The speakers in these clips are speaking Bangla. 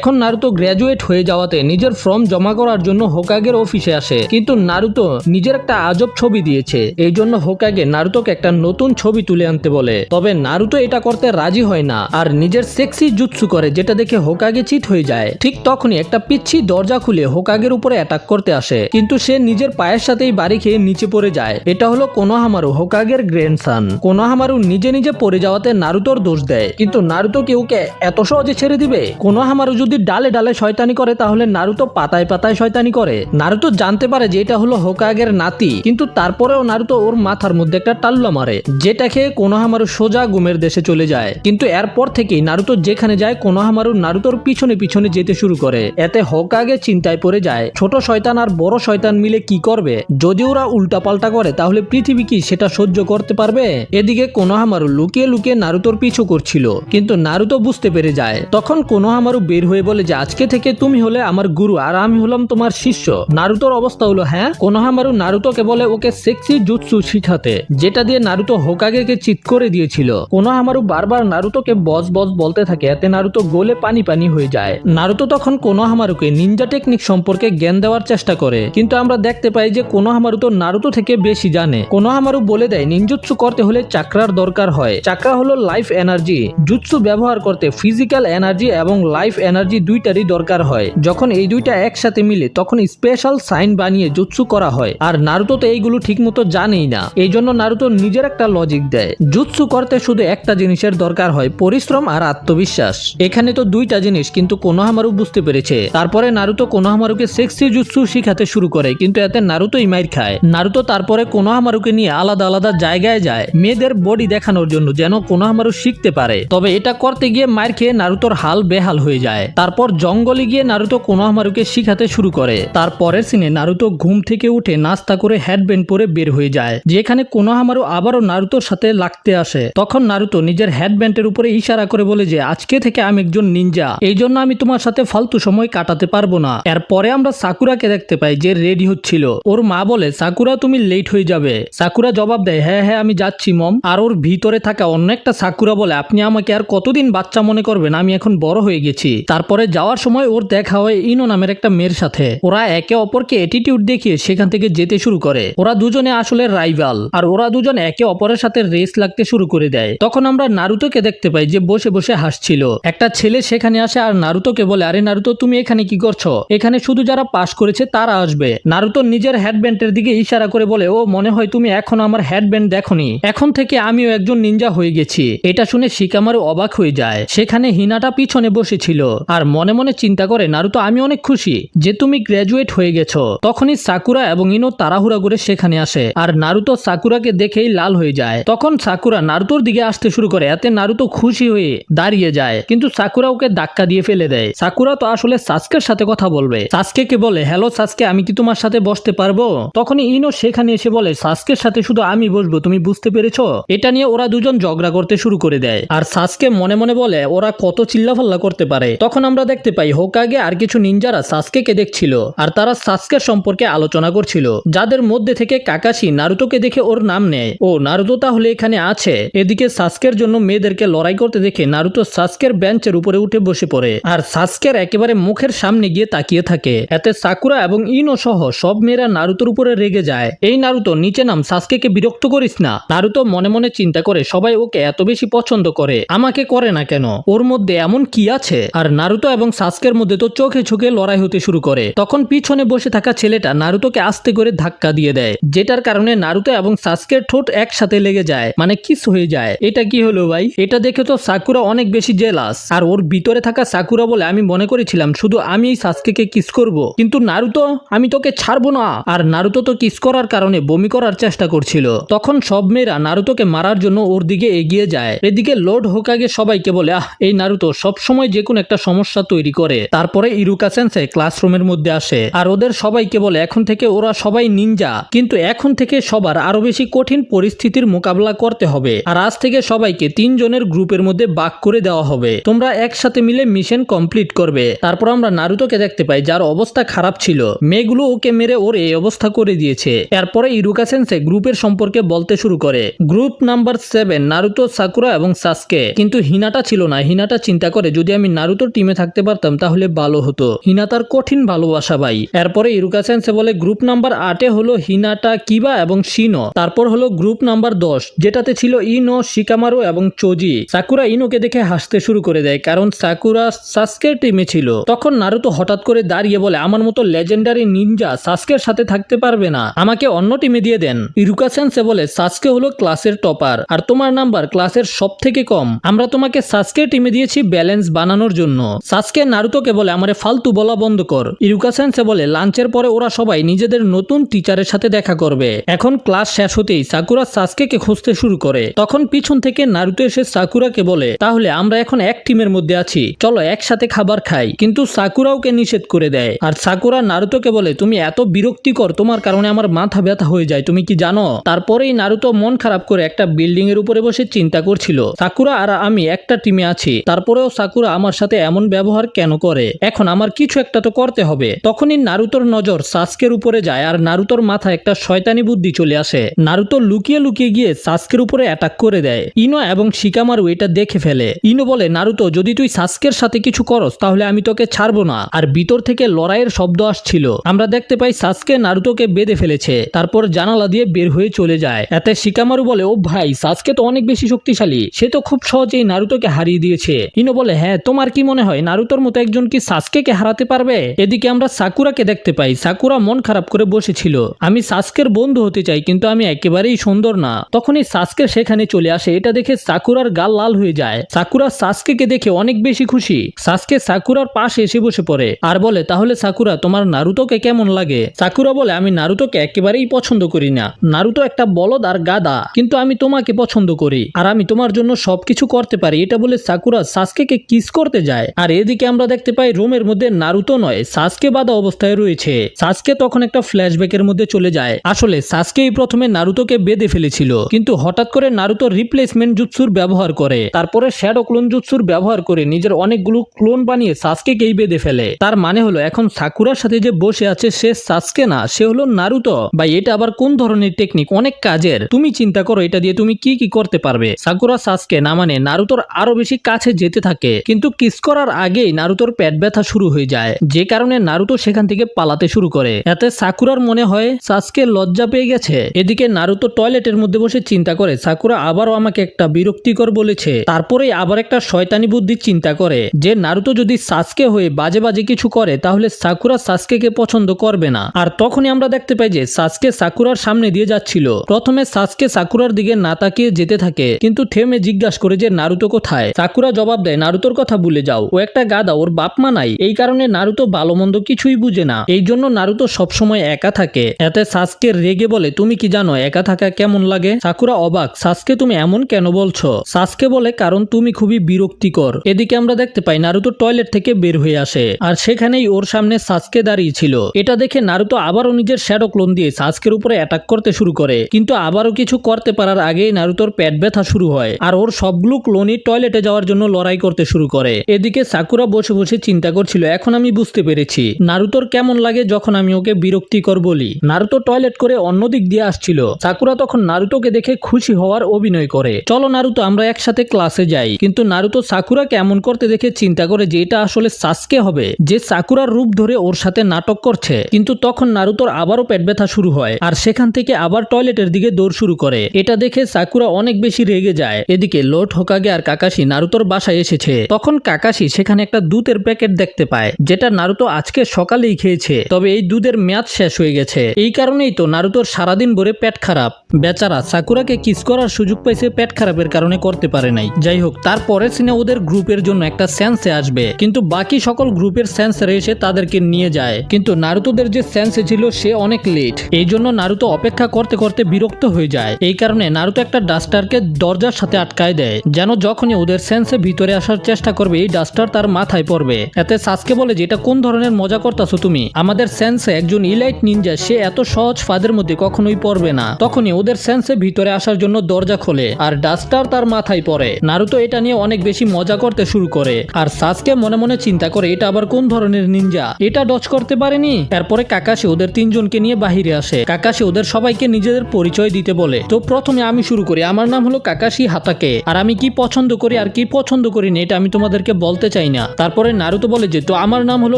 এখন নারুতো গ্র্যাজুয়েট হয়ে যাওয়াতে নিজের ফর্ম জমা করার জন্য হোকাগের অফিসে আসে, কিন্তু নারুতো নিজের একটা আজব ছবি দিয়েছে। এই জন্য হোকাগে নারুতোকে একটা নতুন ছবি তুলে আনতে বলে। তবে নারুতো এটা করতে রাজি হয় না আর নিজের সেক্সি জুৎসু করে, যেটা দেখে হোকাগে চিট হয়ে যায়। ঠিক তখনই একটা পিচ্ছি দরজা খুলে হোকাগের উপরে অ্যাটাক করতে আসে, কিন্তু সে নিজের পায়ের সাথেই বাড়ি খেয়ে নিচে পড়ে যায়। এটা হলো কোনোহামারু, হোকাগের গ্র্যান্ডসন। কোনোহামারু নিজে নিজে পড়ে যাওয়াতে নারুতোর দোষ দেয়, কিন্তু নারুতো কি ওকে এত সহজে ছেড়ে দিবে? কোনোহামারু যদি ডালে ডালে শয়তানি করে তাহলে নারুতো পাতায় পাতায় শয়তানি করে। নারুতো জানতে পারে যে এটা হলো হোকাগের নাতি, কিন্তু তারপরেও নারুতো ওর মাথার মধ্যে একটা টাল্লা মারে, যেটা খেয়ে কোনোহামারু সোজা ঘুমের দেশে চলে যায়। কিন্তু এরপর থেকেই নারুতো যেখানে যায় কোনোহামারু নারুতোর পিছনে পিছনে যেতে শুরু করে। এতে হোকাগে চিন্তায় পড়ে যায় ছোট শয়তান আর বড় শয়তান মিলে কি করবে। যদি ওরা উল্টাপাল্টা করে তাহলে পৃথিবী কি সেটা সহ্য করতে পারবে? এদিকে কোনোহামারু লুকিয়ে লুকিয়ে নারুতোর পিছু করছিল, কিন্তু নারুতো বুঝতে পেরে যায়। তখন কোনোহামারু বের হয়ে বলে যে আজকে থেকে তুমি হলে আমার গুরু আর আমি হলাম তোমার শিষ্য। নারুতোর অবস্থা হলো হ্যাঁ। কোনোহামারু নারুতোকে বলে ওকে সেক্সি জুৎসু শিখাতে, যেটা দিয়ে নারুতো হোকাগেকে চিৎ করে দিয়েছিল। কোনোহামারু বারবার নারুতোকে বস বস বলতে থাকে, এতে নারুতো গোলে পানি পানি হয়ে যায়। নারুতো তখন কোনোহামারুকে নিনজা টেকনিক সম্পর্কে জ্ঞান দেওয়ার চেষ্টা করে, কিন্তু আমরা দেখতে পাই যে কোনোহামারু তো নারুতো থেকে বেশি জানে। কোনোহামারু বলে দেয় নিনজুৎসু করতে হলে চাকরার দরকার হয়। চাকরা হলো লাইফ এনার্জি। জুৎসু ব্যবহার করতে ফিজিক্যাল এনার্জি এবং লাইফ এনার্জি দুইটারই দরকার হয়। যখন এই দুইটা একসাথে মিলে তখন স্পেশাল সাইন বানিয়ে জুৎসু করা হয়। আর নারুতো তো এইগুলো ঠিকমতো জানেই না, এই জন্য নারুতো নিজের একটা লজিক দেয়। জুৎসু করতে শুধু একটা জিনিসের দরকার হয়, পরিশ্রম আর আত্মবিশ্বাস। এখানে তো দুইটা জিনিস, কিন্তু কোনোহামারু বুঝতে পেরেছে। তারপরে নারুতো কোনোহামারুকে সেক্সি জুৎসু শিখাতে শুরু করে, কিন্তু এতে নারুতোই মাইর খায়। নারুতো তারপরে কোনোহামারুকে নিয়ে আলাদা আলাদা জায়গায় যায় মেয়েদের বডি দেখানোর জন্য, যেন কোনোহামারু শিখতে পারে। তবে এটা করতে গিয়ে মাইর খেয়ে নারুতোর হাল বেহাল হয়ে যায়। তারপর জঙ্গলে গিয়ে নারুতো কোনোহামারুকে শিখাতে শুরু করে। তারপরের সিনে নারুতো ঘুম থেকে উঠে নাস্তা করে হেডব্যান্ড পরে বের হয়ে যায়, যেখানে কোনোহামারু আবারও নারুতোর সাথে লাগতে আসে। তখন নারুতো নিজের হেডব্যান্ডের উপরে ইশারা করে বলে যে আজকে থেকে আমি একজন নিনজা, এই জন্য আমি তোমার সাথে ফালতু সময় কাটাতে পারবো না। এরপরে আমরা সাকুরাকে দেখতে পাই যে রেডি হচ্ছিল। ওর মা বলে সাকুরা তুমি লেট হয়ে যাবে। সাকুরা জবাব দেয় হ্যাঁ হ্যাঁ আমি যাচ্ছি মম। আর ওর ভিতরে থাকা অন্য একটা সাকুরা বলে আপনি আমাকে আর কতদিন বাচ্চা মনে করবেন, আমি এখন বড় হয়ে গেছি। তারপরে যাওয়ার সময় ওর দেখা হয় ইনো নামের একটা মেয়ের সাথে। ওরা একে অপরকে অ্যাটিটিউড দেখিয়ে সেখান থেকে যেতে শুরু করে। ওরা দুজনে আসলে রাইভাল, আর ওরা দুজন একে অপরের সাথে রেস লাগতে শুরু করে দেয়। তখন আমরা নারুতোকে দেখতে পাই যে বসে বসে হাসছিল। একটা ছেলে সেখানে আসে আর নারুতোকে বলে আরে নারুতো তুমি এখানে কি করছো? এখানে শুধু যারা পাশ করেছে তারা আসবে। নারুতো নিজের হেডব্যান্ডের দিকে ইশারা করে বলে ও মনে হয় তুমি এখনো আমার হেডব্যান্ড দেখোনি, এখন থেকে আমিও একজন নিনজা হয়ে গেছি। এটা শুনে শিকামারু অবাক হয়ে যায়। সেখানে হিনাটা পিছনে বসেছিল আর মনে মনে চিন্তা করে নারুতো আমি অনেক খুশি যে তুমি গ্র্যাজুয়েট হয়ে গেছো। তখনই সাকুরা এবং ইনো তাড়াহুড়া করে সেখানে আসে আর নারুতো সাকুরাকে দেখেই লাল হয়ে যায়। তখন সাকুরা নারুতোর দিকে আসতে শুরু করে, এতে নারুতো খুশি হয়ে দাঁড়িয়ে যায়, কিন্তু সাকুরা ওকে ধাক্কা দিয়ে ফেলে দেয়। সাকুরা তো আসলে সাসকের সাথে কথা বলবে। সাসকেকে বলে হ্যালো সাসকে আমি কি তোমার সাথে বসতে পারবো? তখনই ইনো সেখানে এসে বলে সাসকের সাথে শুধু আমি বসবো, তুমি বুঝতে পেরেছো? এটা নিয়ে ওরা দুজন ঝগড়া করতে শুরু করে দেয় আর সাসকে মনে মনে বলে ওরা কত চিল্লাফাল্লা করতে পারে। তখন আমরা দেখতে পাই হোকাগে আর কিছু নিনজারা সাসকেকে দেখছিল আর তারা সাসকের সম্পর্কে আলোচনা করছিল, যাদের মধ্যে থেকে কাকাশি নারুতোকে দেখে ওর নাম নেয়। ও নারুতো তাহলে এখানে আছে। এদিকে সাসকের জন্য মেয়েদেরকে লড়াই করতে দেখে নারুতো সাসকের বেঞ্চের উপরে উঠে বসে পড়ে আর সাসকের একেবারে মুখের সামনে গিয়ে তাকিয়ে থাকে। এতে সাকুরা এবং ইনো সহ সব মেয়েরা নারুতোর উপরে রেগে যায়। এই নারুতো নিচে নাম, সাসকেকে বিরক্ত করিস না। নারুতো মনে মনে চিন্তা করে সবাই ওকে এত বেশি পছন্দ করে, আমাকে করে না কেন? ওর মধ্যে এমন কি আছে? আর নারুতো এবং সাসকের মধ্যে তো চোখে চোখে লড়াই হতে শুরু করে। তখন পিছনে বসে থাকা ছেলেটা নারুতোকে আস্তে করে ধাক্কা দিয়ে দেয়, যেটার কারণে নারুতো এবং সাসকের ঠোঁট একসাথে লেগে যায়, মানে কিস হয়ে যায়। এটা কি হলো ভাই? এটা দেখে তো সাকুরা অনেক বেশি জেলাস। আর ওর ভিতরে থাকা সাকুরা বলে আমি মনে করেছিলাম শুধু আমি এই সাসকেকে কিস করব, কিন্তু নারুতো আমি তোকে ছাড়বো না। আর নারুতো তো কিস করার কারণে বমি করার চেষ্টা করছিল। তখন সব মেয়েরা নারুতোকে মারার জন্য ওর দিকে এগিয়ে যায়। এদিকে লর্ড হোকাগে সবাইকে বলে এই নারুতো সব সময় যে কোনো একটা সমস্যা তৈরি করে। তারপরে ইরুকা সেন্সেই ক্লাসরুমের মধ্যে আসে আর ওদের সবাইকে বলে এখন থেকে ওরা সবাই নিনজা, কিন্তু এখন থেকে সবার আরো বেশি কঠিন পরিস্থিতির মোকাবেলা করতে হবে। আর আজ থেকে সবাইকে 3 জনের গ্রুপের মধ্যে ভাগ করে দেওয়া হবে, তোমরা একসাথে মিলে মিশন কমপ্লিট করবে। তারপর আমরা নারুতোকে দেখতে পাই যার অবস্থা খারাপ ছিল, মেয়েগুলো ওকে মেরে ওর এই অবস্থা করে দিয়েছে। এরপরে ইরুকা সেন্সেই গ্রুপের সম্পর্কে বলতে শুরু করে। গ্রুপ নাম্বার 7 নারুতো, সাকুরা এবং সাসকে, কিন্তু হিনাটা ছিল না। হিনাটা চিন্তা করে যদি আমি নারুতোর টিমের টিমে থাকতে পারতাম তাহলে ভালো হতো। হিনাতার কঠিন ভালোবাসা ভাই। এরপরে ইরুকা সেন্সে বলে গ্রুপ নাম্বার 8-এ হলো হিনাটা, কিবা এবং শিনো। তারপর হলো গ্রুপ নাম্বার 10 যেটাতে ছিল ইনো, শিকামারু এবং চোজি। সাকুরা ইনোকে দেখে হাসতে শুরু করে দেয় কারণ সাকুরা সাসকের টিমে ছিল। তখন নারুতো হঠাৎ করে দাঁড়িয়ে বলে আমার মতো লেজেন্ডারি নিনজা সাসকের সাথে থাকতে পারবে না, আমাকে অন্য টিমে দিয়ে দেন। ইরুকা সেন্সে বলে সাসকে হলো ক্লাসের টপার আর তোমার নাম্বার ক্লাসের সব থেকে কম, আমরা তোমাকে সাসকের টিমে দিয়েছি ব্যালেন্স বানানোর জন্য। সাসকে নারুতোকে বলে আমারে ফালতু বলা বন্ধ কর। ইরুকা সেন্সে বলে লাঞ্চের পরে ওরা সবাই নিজেদের নতুন টিচারের সাথে দেখা করবে। এখন ক্লাস শেষ হতেই সাকুরা সাসকেকে খুঁজতে শুরু করে। তখন পিছন থেকে নারুতো এসে সাকুরাকে বলে তাহলে আমরা এখন এক টিমের মধ্যে আছি, চলো একসাথে খাবার খাই। কিন্তু সাকুরা ওকে নিষেধ করে দেয় আর সাকুরা নারুতোকে বলে তুমি এত বিরক্তিকর, তোমার কারণে আমার মাথা ব্যথা হয়ে যায়, তুমি কি জানো? তারপরেই নারুতো মন খারাপ করে একটা বিল্ডিং এর উপরে বসে চিন্তা করছিল সাকুরা আর আমি একটা টিমে আছি, তারপরেও সাকুরা আমার সাথে এমন ব্যবহার কেন করে, এখন আমার কিছু একটা তো করতে হবে। তখনই নারুতোর নজর সাসকের উপরে যায় আর নারুতোর মাথায় একটা শয়তানি বুদ্ধি চলে আসে। নারুতো লুকিয়ে লুকিয়ে গিয়ে সাসকের উপরে অ্যাটাক করে দেয়। ইনো এবং শিকামারু এটা দেখে ফেলে। ইনো বলে নারুতো যদি তুই সাসকের সাথে কিছু করস তাহলে আমি তোকে ছাড়বো না। আর ভিতর থেকে লড়াইয়ের শব্দ আসছিল। আমরা দেখতে পাই সাসকে নারুতোকে বেঁধে ফেলেছে, তারপর জানালা দিয়ে বের হয়ে চলে যায়। এতে শিকামারু বলে ও ভাই সাসকে তো অনেক বেশি শক্তিশালী, সে তো খুব সহজেই নারুতোকে হারিয়ে দিয়েছে। ইনো বলে হ্যাঁ তোমার কি মনে হয় নারুতোর মতো একজন কি সাসকেকে হারাতে পারবে? এদিকে আমরা সাকুরাকে দেখতে পাই। সাকুরা মন খারাপ করে বসেছিল, আমি সাসকের বন্ধু হতে চাই কিন্তু আমি একেবারেই সুন্দর না। তখনই সাসকে সেখানে চলে আসে। এটা দেখে সাকুরার গাল লাল হয়ে যায়। সাকুরা সাসকেকে দেখে অনেক বেশি খুশি। সাসকে সাকুরার পাশে এসে বসে পড়ে আর বলে তাহলে সাকুরা তোমার নারুতোকে কেমন লাগে? সাকুরা বলে আমি নারুতোকে একেবারেই পছন্দ করি না, নারুতো একটা বলদ আর গাদা, কিন্তু আমি তোমাকে পছন্দ করি আর আমি তোমার জন্য সবকিছু করতে পারি। এটা বলে সাকুরা সাসকেকে কিস করতে যায়। আর এদিকে আমরা দেখতে পাই রুমের মধ্যে নারুতো নয় সাসকে বাঁধা অবস্থায় রয়েছে। সাসকে তখন একটা ফ্ল্যাশব্যাকের মধ্যে চলে যায়। আসলে সাসকেই প্রথমে নারুতোকে বেঁধে ফেলেছিল, কিন্তু হঠাৎ করে নারুতো রিপ্লেসমেন্ট জুৎসুর ব্যবহার করে, তারপরে শ্যাডো ক্লোন জুৎসুর ব্যবহার করে নিজের অনেকগুলো ক্লোন বানিয়ে সাসকেকেই বেঁধে ফেলে। তার মানে হলো এখন সাকুরার সাথে যে বসে আছে সে সাসকে না, সে হলো নারুতো। ভাই এটা আবার কোন ধরনের টেকনিক, অনেক কাজের। তুমি চিন্তা করো এটা দিয়ে তুমি কি কি করতে পারবে। সাকুরা সাসকে না মানে নারুতোর আরো বেশি কাছে যেতে থাকে, কিন্তু কিস করার আগেই নারুতোর পেট ব্যথা শুরু হয়ে যায়, যে কারণে নারুতো সেখান থেকে পালাতে শুরু করে। এতে সাকুরার মনে হয় সাসকে লজ্জা পেয়ে গেছে। এদিকে নারুতো টয়লেটের মধ্যে বসে চিন্তা করে সাকুরা আবারও আমাকে একটা বিরক্তিকর বলেছে। তারপরে আবার একটা শয়তানি বুদ্ধি চিন্তা করে যে নারুতো যদি সাসকে হয়ে বাজে বাজে কিছু করে তাহলে সাকুরা সাসকেকে পছন্দ করবে না। আর তখনই আমরা দেখতে পাই যে সাসকে সাকুরার সামনে দিয়ে যাচ্ছিল। প্রথমে সাসকে সাকুরার দিকে না তাকিয়ে যেতে থাকে, কিন্তু থেমে জিজ্ঞাসা করে যে নারুতো কোথায়। সাকুরা জবাব দেয় নারুতোর কথা ভুলে যাও, ও একটা গাদা, ওর বাপ মা নাই। এই কারণে নারুতো ভালো মন্দ কিছুই বুঝে না, এই জন্য নারুতো সবসময় একা থাকে। এতে সাসকে রেগে বলে তুমি কি জানো একা থাকা কেমন লাগে? সাকুরা অবাক, সাসকে তুমি এমন কেন বলছো? সাসকে বলে কারণ তুমি খুবই বিরক্তিকর। এদিকে আমরা দেখতে পাই নারুতো টয়লেট থেকে বের হয়ে আসে আর সেখানেই ওর সামনে সাসকে দাঁড়িয়ে ছিল। এটা দেখে নারুতো আবারও নিজের শ্যাডো ক্লোন দিয়ে সাসকের উপরে অ্যাটাক করতে শুরু করে, কিন্তু আবারও কিছু করতে পারার আগেই নারুতোর পেট ব্যথা শুরু হয় আর ওর সবগুলো ক্লোনই টয়লেটে যাওয়ার জন্য লড়াই করতে শুরু করে। এদিকে সাকুরা বসে বসে চিন্তা করছিল এখন আমি বুঝতে পেরেছি নারুতোর কেমন লাগে যখন আমি ওকে বিরক্তিকর বলি। নারুতো টয়লেট করে অন্য দিক দিয়ে আসছিল। সাকুরা তখন নারুতোকে দেখে খুশি হওয়ার অভিনয় করে, চলো নারুতো আমরা একসাথে ক্লাসে যাই। কিন্তু নারুতো সাকুরাকে এমন করতে দেখে চিন্তা করে যে এটা আসলে সাসকে হবে, যে সাকুরার রূপ ধরে ওর সাথে নাটক করছে। কিন্তু তখন নারুতোর আবারও পেট ব্যথা শুরু হয় আর সেখান থেকে আবার টয়লেটের দিকে দৌড় শুরু করে। এটা দেখে সাকুরা অনেক বেশি রেগে যায়। এদিকে লর্ড হোকাগে আর কাকাশি নারুতোর বাসায় এসেছে। তখন কাকাশি সেখানে একটা দুধের প্যাকেট দেখতে পায়, যেটা নারুতো আজকে সকালেই খেয়েছে, তবে এই দুধের মেয়াদ শেষ হয়ে গেছে। এই কারণেই তো নারুতোর সারাদিন ভরে পেট খারাপ। বেচারা সাকুরাকে কিস করার সুযোগ পাইছে, পেট খারাপের কারণে করতে পারে নাই। যাই হোক, তারপরের সিনে ওদের গ্রুপের জন্য একটা সেন্সে আসবে, কিন্তু বাকি সকল গ্রুপের সেন্সরে এসে তাদেরকে নিয়ে যায়। কিন্তু নারুতোদের যে সেন্সে ছিল সে অনেক লেট, এই জন্য নারুতো অপেক্ষা করতে করতে বিরক্ত হয়ে যায়। এই কারণে নারুতো একটা ডাস্টারকে দরজার সাথে আটকায় দেয়, যেন যখনই ওদের সেন্সে ভিতরে আসার চেষ্টা করবে এই ডাস্টার তার মাথায় পড়বে। এতে সাসকে বলে যে এটা কোন ধরনের মজা করতেছো তুমি? আমাদের সেন্সে একজন ইলাইট নিনজা, সে এত সহজ ফাঁদের মধ্যে কখনোই পড়বে না। তখনই ওদের সেন্সে ভিতরে আসার জন্য দরজা খোলে আর ডাস্টার তার মাথায় পড়ে। নারুতো এটা নিয়ে অনেক বেশি মজা করতে শুরু করে আর সাসকে মনে মনে চিন্তা করে এটা আবার কোন ধরনের নিনজা, এটা ডজ করতে পারেনি। এরপরে কাকাশি ওদের তিনজনকে নিয়ে বাহিরে আসে। কাকাশি ওদের সবাইকে নিজেদের পরিচয় দিতে বলে। তো প্রথমে আমি শুরু করি, আমার নাম হলো কাকাশি হাতাকে আর আমি কি পছন্দ করি আর কি পছন্দ করি না এটা আমি তোমাদেরকে বলতে চাই চাই না। তারপরে নারুতো বলে যে তো আমার নাম হলো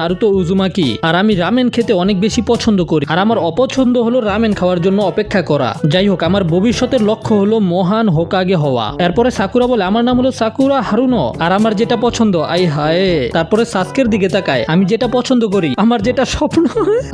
নারুতো উজুমাকি আর আমি রামেন খেতে অনেক বেশি পছন্দ করি আর আমার অপছন্দ হলো রামেন খাওয়ার জন্য অপেক্ষা করা। যাই হোক, আমার ভবিষ্যতের লক্ষ্য হলো মহান হোকাগে হওয়া। এরপরে সাকুরা বলে আমার নাম হলো সাকুরা হারুনো আর আমার যেটা পছন্দ আই হায়। তারপরে সাস্কের দিকে তাকায়, আমি যেটা পছন্দ করি, আমার যেটা স্বপ্ন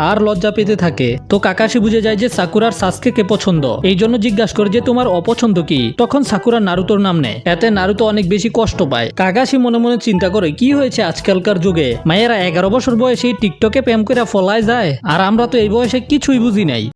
আর লজ্জা পেতে থাকে। তো কাকাশি বুঝে যায় যে সাকুরার সাস্কে কে পছন্দ, এই জন্য জিজ্ঞাসা করে যে তোমার অপছন্দ কি। তখন সাকুরা নারুতোর নাম নেয়, এতে নারুতো অনেক বেশি কষ্ট পায়। কাকাশি মনে মনে চিন্তা করে কি হয়েছে আজকালকার যুগে, মায়েরা 11 বছর বয়সে টিকটকে প্রেম করে ফলায় যায় আর আমরা তো এই বয়সে কিছুই বুঝি নাই।